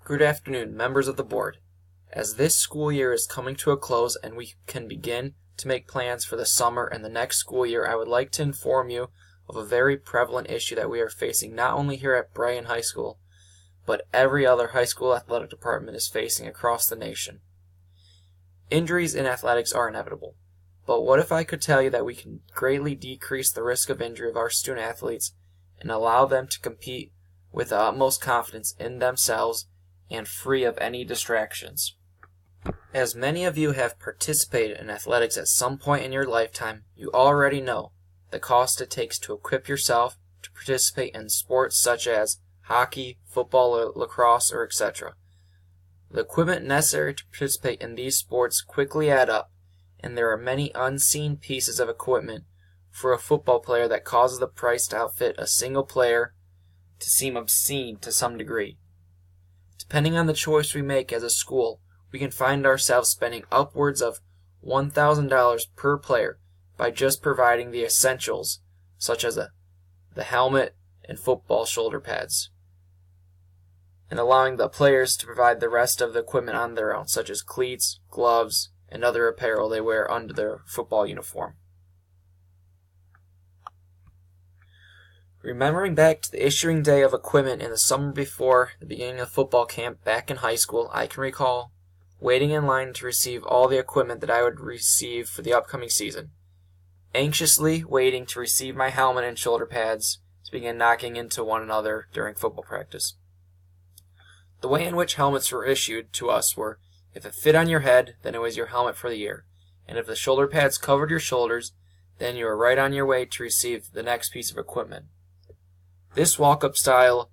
Good afternoon, members of the board. As this school year is coming to a close and we can begin to make plans for the summer and the next school year, I would like to inform you of a very prevalent issue that we are facing not only here at Bryan High School, but every other high school athletic department is facing across the nation. Injuries in athletics are inevitable, but what if I could tell you that we can greatly decrease the risk of injury of our student athletes and allow them to compete with the utmost confidence in themselves and free of any distractions. As many of you have participated in athletics at some point in your lifetime, you already know the cost it takes to equip yourself to participate in sports such as hockey, football, or lacrosse, or etc. The equipment necessary to participate in these sports quickly add up, and there are many unseen pieces of equipment for a football player that causes the price to outfit a single player to seem obscene to some degree. Depending on the choice we make as a school, we can find ourselves spending upwards of $1,000 per player by just providing the essentials, such as the helmet and football shoulder pads, and allowing the players to provide the rest of the equipment on their own, such as cleats, gloves, and other apparel they wear under their football uniform. Remembering back to the issuing day of equipment in the summer before the beginning of football camp back in high school, I can recall waiting in line to receive all the equipment that I would receive for the upcoming season, anxiously waiting to receive my helmet and shoulder pads to begin knocking into one another during football practice. The way in which helmets were issued to us were, if it fit on your head, then it was your helmet for the year, and if the shoulder pads covered your shoulders, then you were right on your way to receive the next piece of equipment. This walk-up style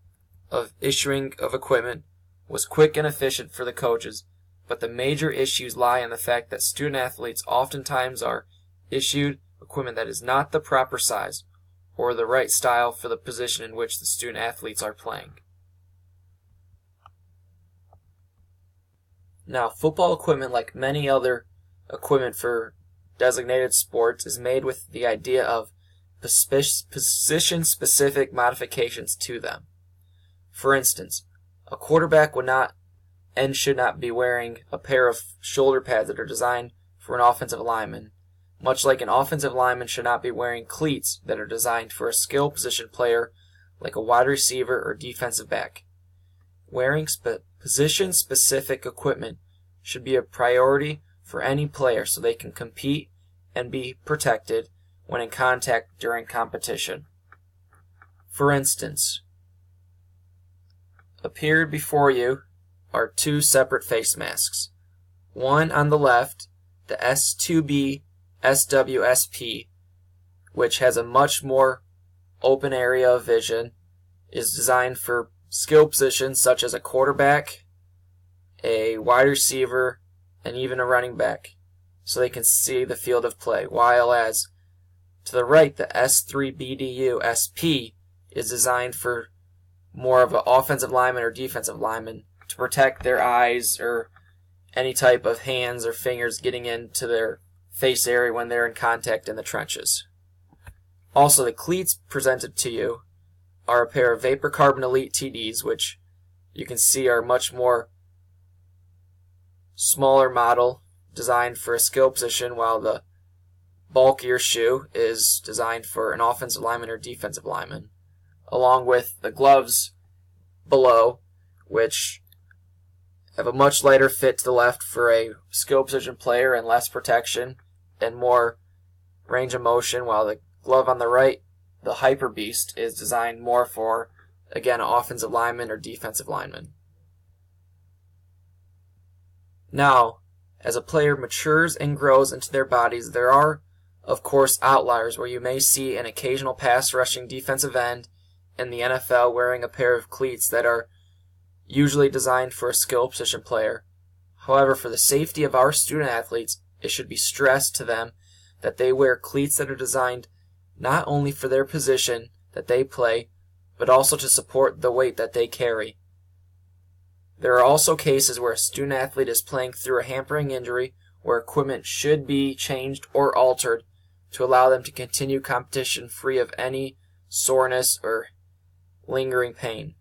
of issuing of equipment was quick and efficient for the coaches, but the major issues lie in the fact that student athletes oftentimes are issued equipment that is not the proper size or the right style for the position in which the student athletes are playing. Now, football equipment, like many other equipment for designated sports, is made with the idea of position-specific modifications to them. For instance, a quarterback would not and should not be wearing a pair of shoulder pads that are designed for an offensive lineman, much like an offensive lineman should not be wearing cleats that are designed for a skill position player like a wide receiver or defensive back. Wearing position-specific equipment should be a priority for any player so they can compete and be protected when in contact during competition. For instance, appeared before you are two separate face masks. One on the left, the S2B SWSP, which has a much more open area of vision, is designed for skill positions such as a quarterback, a wide receiver, and even a running back, so they can see the field of play, while as to the right, the S3BDU SP is designed for more of an offensive lineman or defensive lineman to protect their eyes or any type of hands or fingers getting into their face area when they're in contact in the trenches. Also, the cleats presented to you are a pair of Vapor Carbon Elite TDs, which you can see are much more smaller model, designed for a skill position, while the bulkier shoe is designed for an offensive lineman or defensive lineman, along with the gloves below, which have a much lighter fit to the left for a skill position player and less protection and more range of motion, while the glove on the right, the Hyper Beast, is designed more for, again, an offensive lineman or defensive lineman. Now, as a player matures and grows into their bodies, there are, of course, outliers where you may see an occasional pass-rushing defensive end in the NFL wearing a pair of cleats that are usually designed for a skill position player. However, for the safety of our student athletes, it should be stressed to them that they wear cleats that are designed not only for their position that they play, but also to support the weight that they carry. There are also cases where a student athlete is playing through a hampering injury where equipment should be changed or altered to allow them to continue competition free of any soreness or lingering pain.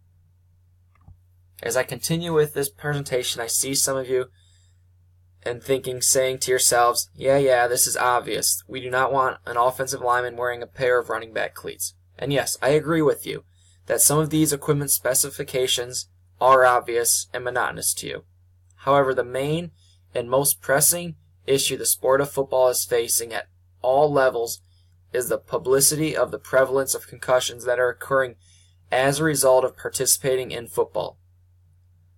As I continue with this presentation, I see some of you saying to yourselves, yeah, this is obvious. We do not want an offensive lineman wearing a pair of running back cleats. And yes, I agree with you that some of these equipment specifications are obvious and monotonous to you. However, the main and most pressing issue the sport of football is facing at all levels is the publicity of the prevalence of concussions that are occurring as a result of participating in football.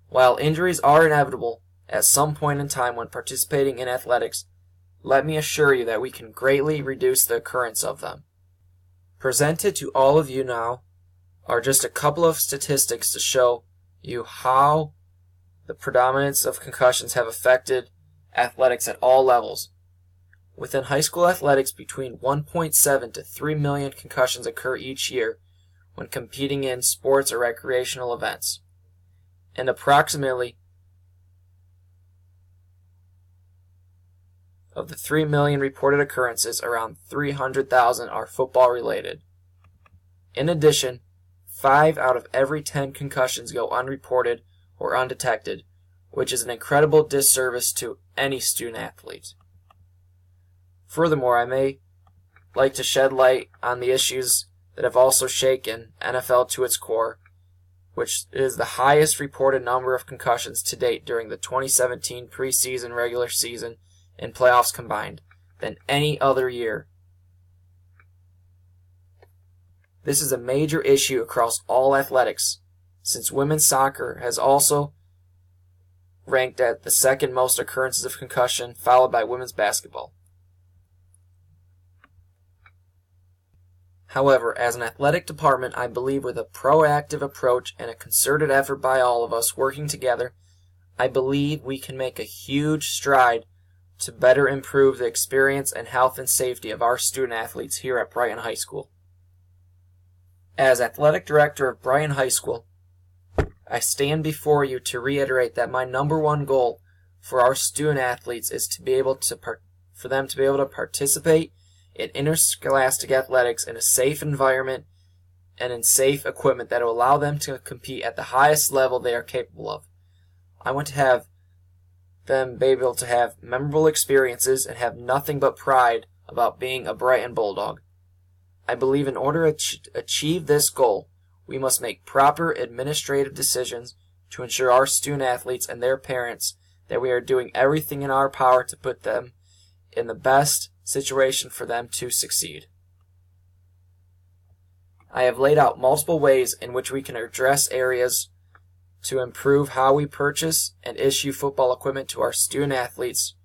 While injuries are inevitable at some point in time when participating in athletics, let me assure you that we can greatly reduce the occurrence of them. Presented to all of you now are just a couple of statistics to show you how the predominance of concussions have affected athletics at all levels. Within high school athletics, between 1.7 to 3 million concussions occur each year when competing in sports or recreational events. And approximately of the 3 million reported occurrences, around 300,000 are football related. In addition, 5 out of every 10 concussions go unreported or undetected, which is an incredible disservice to any student athlete. Furthermore, I may like to shed light on the issues that have also shaken NFL to its core, which is the highest reported number of concussions to date during the 2017 preseason, regular season, and playoffs combined than any other year. This is a major issue across all athletics, since women's soccer has also ranked at the second most occurrences of concussion, followed by women's basketball. However, as an athletic department, I believe with a proactive approach and a concerted effort by all of us working together, I believe we can make a huge stride to better improve the experience and health and safety of our student athletes here at Brighton High School. As athletic director of Brighton High School, I stand before you to reiterate that my number one goal for our student athletes is for them to be able to participate in interscholastic athletics in a safe environment and in safe equipment that will allow them to compete at the highest level they are capable of. I want to have them be able to have memorable experiences and have nothing but pride about being a Brighton Bulldog. I believe in order to achieve this goal, we must make proper administrative decisions to ensure our student athletes and their parents that we are doing everything in our power to put them in the best situation for them to succeed. I have laid out multiple ways in which we can address areas to improve how we purchase and issue football equipment to our student athletes.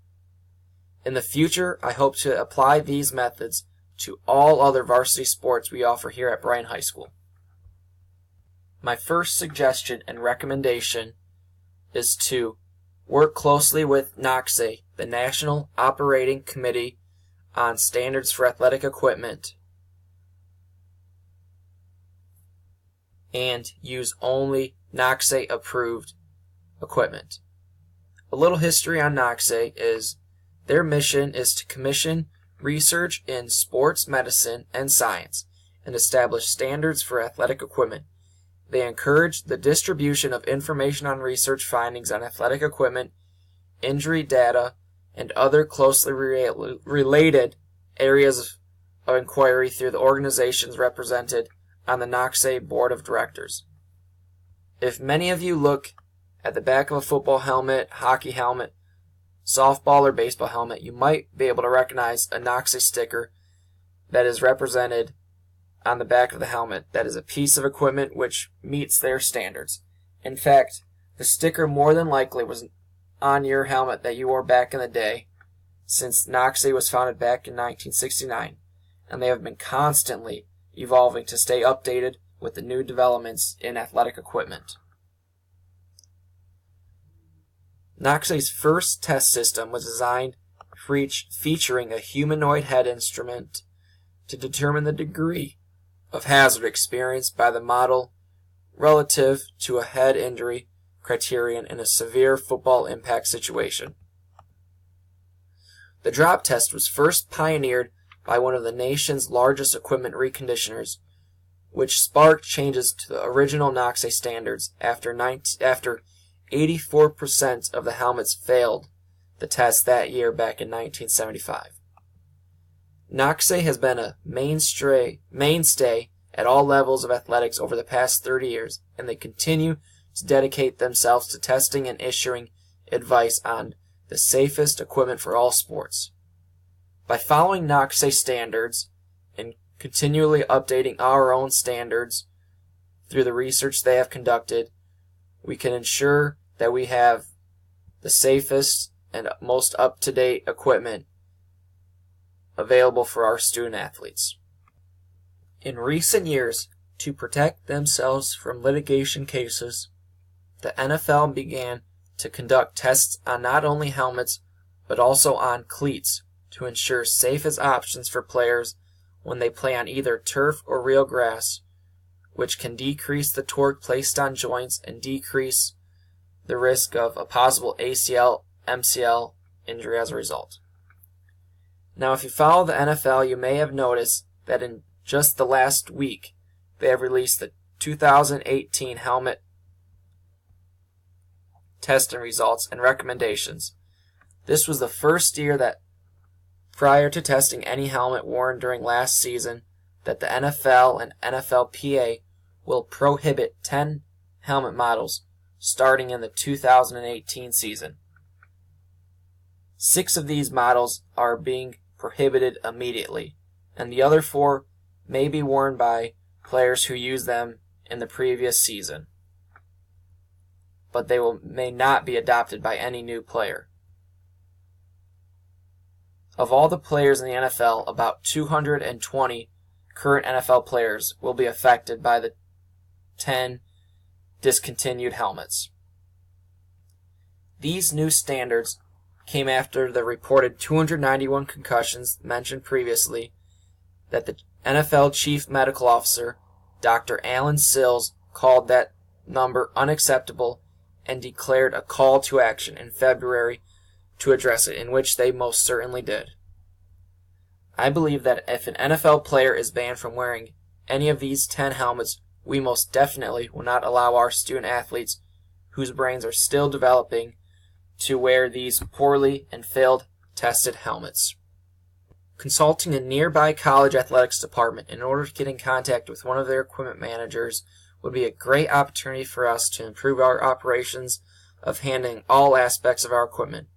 In the future, I hope to apply these methods to all other varsity sports we offer here at Brighton High School. My first suggestion and recommendation is to work closely with NOCSAE, the National Operating Committee on Standards for Athletic Equipment, and use only NOCSAE approved equipment. A little history on NOCSAE is their mission is to commission research in sports medicine and science and establish standards for athletic equipment. They encourage the distribution of information on research findings on athletic equipment, injury data, and other closely related areas of inquiry through the organizations represented on the NOCSAE Board of Directors. If many of you look at the back of a football helmet, hockey helmet, softball or baseball helmet, you might be able to recognize a NOCSAE sticker that is represented on the back of the helmet. That is a piece of equipment which meets their standards. In fact, the sticker more than likely was on your helmet that you wore back in the day, since NOCSAE was founded back in 1969, and they have been constantly evolving to stay updated with the new developments in athletic equipment. NOCSAE's first test system was designed featuring a humanoid head instrument to determine the degree of hazard experienced by the model relative to a head injury criterion in a severe football impact situation. The drop test was first pioneered by one of the nation's largest equipment reconditioners, which sparked changes to the original NOCSAE standards after 84% of the helmets failed the test that year back in 1975. NOCSAE has been a mainstay at all levels of athletics over the past 30 years, and they continue to dedicate themselves to testing and issuing advice on the safest equipment for all sports. By following NOCSAE standards and continually updating our own standards through the research they have conducted, we can ensure that we have the safest and most up-to-date equipment available for our student athletes. In recent years, to protect themselves from litigation cases, the NFL began to conduct tests on not only helmets but also on cleats to ensure safest options for players when they play on either turf or real grass, which can decrease the torque placed on joints and decrease the risk of a possible ACL, MCL injury as a result. Now, if you follow the NFL, you may have noticed that in just the last week, they have released the 2018 helmet testing results and recommendations. This was the first year that, prior to testing any helmet worn during last season, that the NFL and NFLPA will prohibit 10 helmet models starting in the 2018 season. 6 of these models are being prohibited immediately, and the other 4 may be worn by players who used them in the previous season, but they may not be adopted by any new player. Of all the players in the NFL, about 220 current NFL players will be affected by the 10 discontinued helmets. These new standards came after the reported 291 concussions mentioned previously that the NFL Chief Medical Officer, Dr. Alan Sills, called that number unacceptable and declared a call to action in February to address it, in which they most certainly did. I believe that if an NFL player is banned from wearing any of these 10 helmets, we most definitely will not allow our student athletes whose brains are still developing to wear these poorly and failed tested helmets. Consulting a nearby college athletics department in order to get in contact with one of their equipment managers would be a great opportunity for us to improve our operations of handling all aspects of our equipment.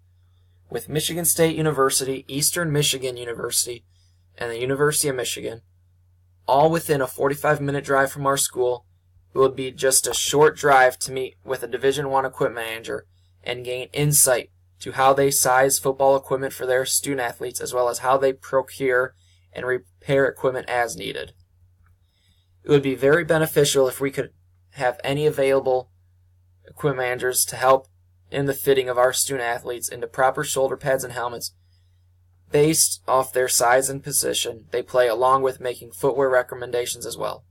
With Michigan State University, Eastern Michigan University, and the University of Michigan, all within a 45-minute drive from our school, it would be just a short drive to meet with a Division I equipment manager and gain insight to how they size football equipment for their student athletes, as well as how they procure and repair equipment as needed. It would be very beneficial if we could have any available equipment managers to help in the fitting of our student athletes into proper shoulder pads and helmets based off their size and position they play, along with making footwear recommendations as well.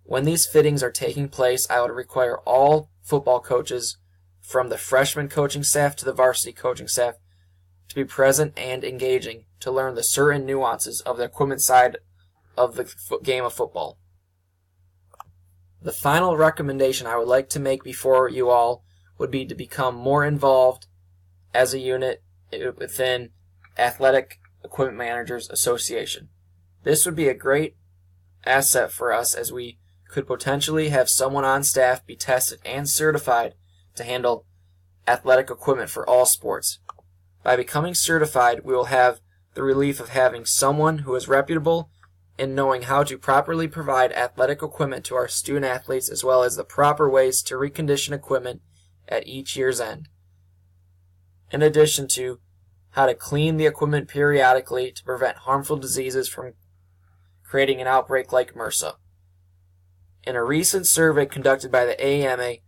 When these fittings are taking place, I would require all football coaches, from the freshman coaching staff to the varsity coaching staff, to be present and engaging to learn the certain nuances of the equipment side of the game of football. The final recommendation I would like to make before you all would be to become more involved as a unit within Athletic Equipment Managers Association. This would be a great asset for us, as we could potentially have someone on staff be tested and certified to handle athletic equipment for all sports. By becoming certified, we will have the relief of having someone who is reputable in knowing how to properly provide athletic equipment to our student athletes, as well as the proper ways to recondition equipment at each year's end, in addition to how to clean the equipment periodically to prevent harmful diseases from creating an outbreak like MRSA. In a recent survey conducted by the AAMA,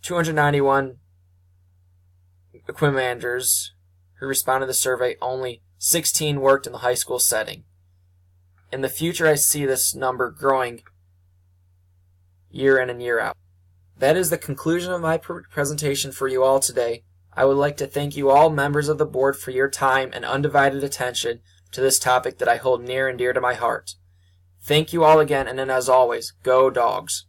291 equipment managers who responded to the survey, only 16 worked in the high school setting. In the future, I see this number growing year in and year out. That is the conclusion of my presentation for you all today. I would like to thank you all members of the board for your time and undivided attention to this topic that I hold near and dear to my heart. Thank you all again, and then as always, go Dogs!